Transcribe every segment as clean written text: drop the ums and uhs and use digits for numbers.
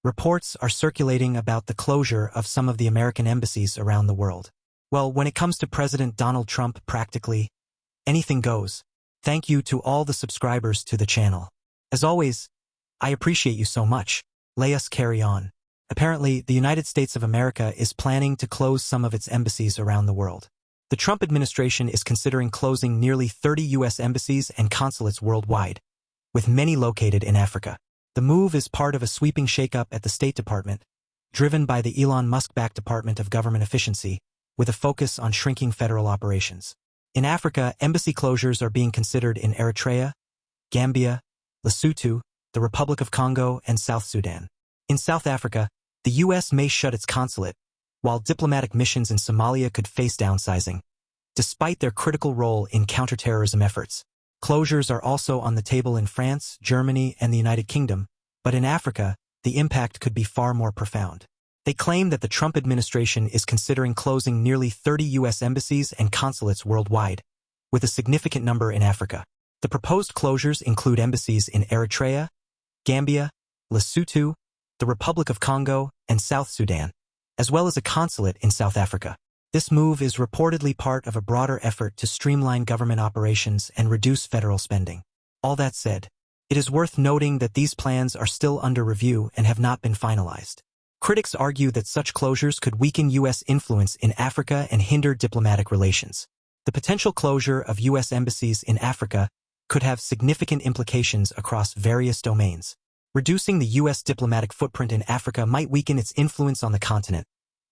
Reports are circulating about the closure of some of the American embassies around the world. Well, when it comes to President Donald Trump, practically anything goes. Thank you to all the subscribers to the channel. As always, I appreciate you so much. Let us carry on. Apparently, the United States of America is planning to close some of its embassies around the world. The Trump administration is considering closing nearly 30 U.S. embassies and consulates worldwide, with many located in Africa. The move is part of a sweeping shakeup at the State Department, driven by the Elon Musk-backed Department of Government Efficiency, with a focus on shrinking federal operations. In Africa, embassy closures are being considered in Eritrea, Gambia, Lesotho, the Republic of Congo, and South Sudan. In South Africa, the U.S. may shut its consulate, while diplomatic missions in Somalia could face downsizing. Despite their critical role in counterterrorism efforts, closures are also on the table in France, Germany, and the United Kingdom, but in Africa, the impact could be far more profound. They claim that the Trump administration is considering closing nearly 30 U.S. embassies and consulates worldwide, with a significant number in Africa. The proposed closures include embassies in Eritrea, Gambia, Lesotho, the Republic of Congo, and South Sudan, as well as a consulate in South Africa. This move is reportedly part of a broader effort to streamline government operations and reduce federal spending. All that said, it is worth noting that these plans are still under review and have not been finalized. Critics argue that such closures could weaken U.S. influence in Africa and hinder diplomatic relations. The potential closure of U.S. embassies in Africa could have significant implications across various domains. Reducing the U.S. diplomatic footprint in Africa might weaken its influence on the continent,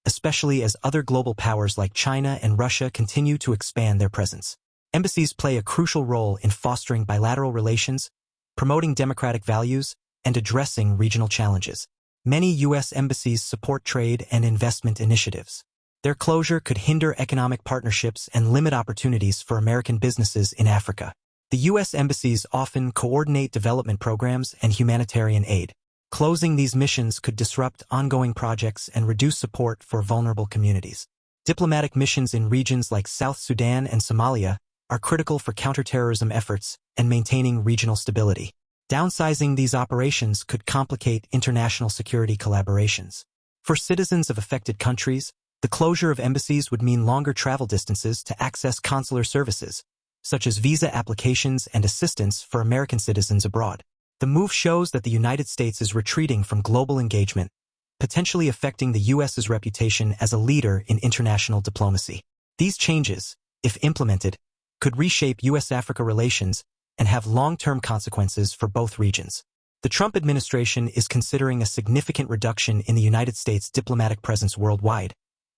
especially as other global powers like China and Russia continue to expand their presence. Embassies play a crucial role in fostering bilateral relations, promoting democratic values, and addressing regional challenges. Many U.S. embassies support trade and investment initiatives. Their closure could hinder economic partnerships and limit opportunities for American businesses in Africa. The U.S. embassies often coordinate development programs and humanitarian aid. Closing these missions could disrupt ongoing projects and reduce support for vulnerable communities. Diplomatic missions in regions like South Sudan and Somalia are critical for counterterrorism efforts and maintaining regional stability. Downsizing these operations could complicate international security collaborations. For citizens of affected countries, the closure of embassies would mean longer travel distances to access consular services, such as visa applications and assistance for American citizens abroad. The move shows that the United States is retreating from global engagement, potentially affecting the U.S.'s reputation as a leader in international diplomacy. These changes, if implemented, could reshape U.S.-Africa relations and have long-term consequences for both regions. The Trump administration is considering a significant reduction in the United States' diplomatic presence worldwide,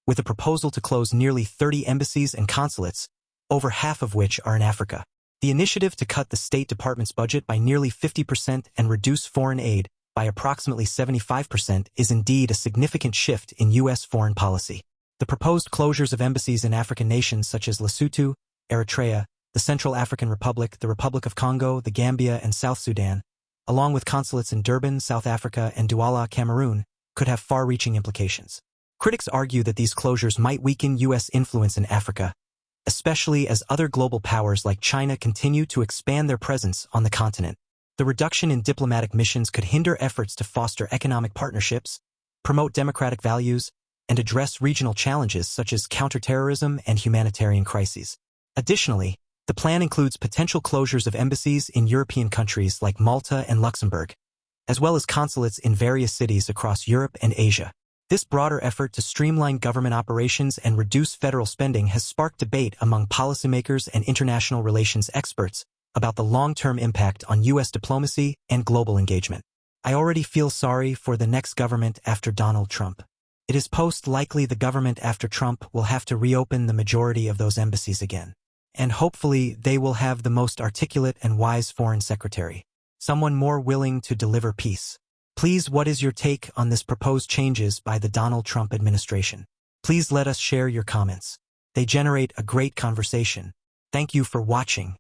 with a proposal to close nearly 30 embassies and consulates, over half of which are in Africa. The initiative to cut the State Department's budget by nearly 50% and reduce foreign aid by approximately 75% is indeed a significant shift in U.S. foreign policy. The proposed closures of embassies in African nations such as Lesotho, Eritrea, the Central African Republic, the Republic of Congo, the Gambia, and South Sudan, along with consulates in Durban, South Africa, and Douala, Cameroon, could have far-reaching implications. Critics argue that these closures might weaken U.S. influence in Africa, especially as other global powers like China continue to expand their presence on the continent. The reduction in diplomatic missions could hinder efforts to foster economic partnerships, promote democratic values, and address regional challenges such as counterterrorism and humanitarian crises. Additionally, the plan includes potential closures of embassies in European countries like Malta and Luxembourg, as well as consulates in various cities across Europe and Asia. This broader effort to streamline government operations and reduce federal spending has sparked debate among policymakers and international relations experts about the long-term impact on U.S. diplomacy and global engagement. I already feel sorry for the next government after Donald Trump. It is likely the government after Trump will have to reopen the majority of those embassies again. And hopefully they will have the most articulate and wise foreign secretary, someone more willing to deliver peace. Please, what is your take on this proposed changes by the Donald Trump administration? Please let us share your comments. They generate a great conversation. Thank you for watching.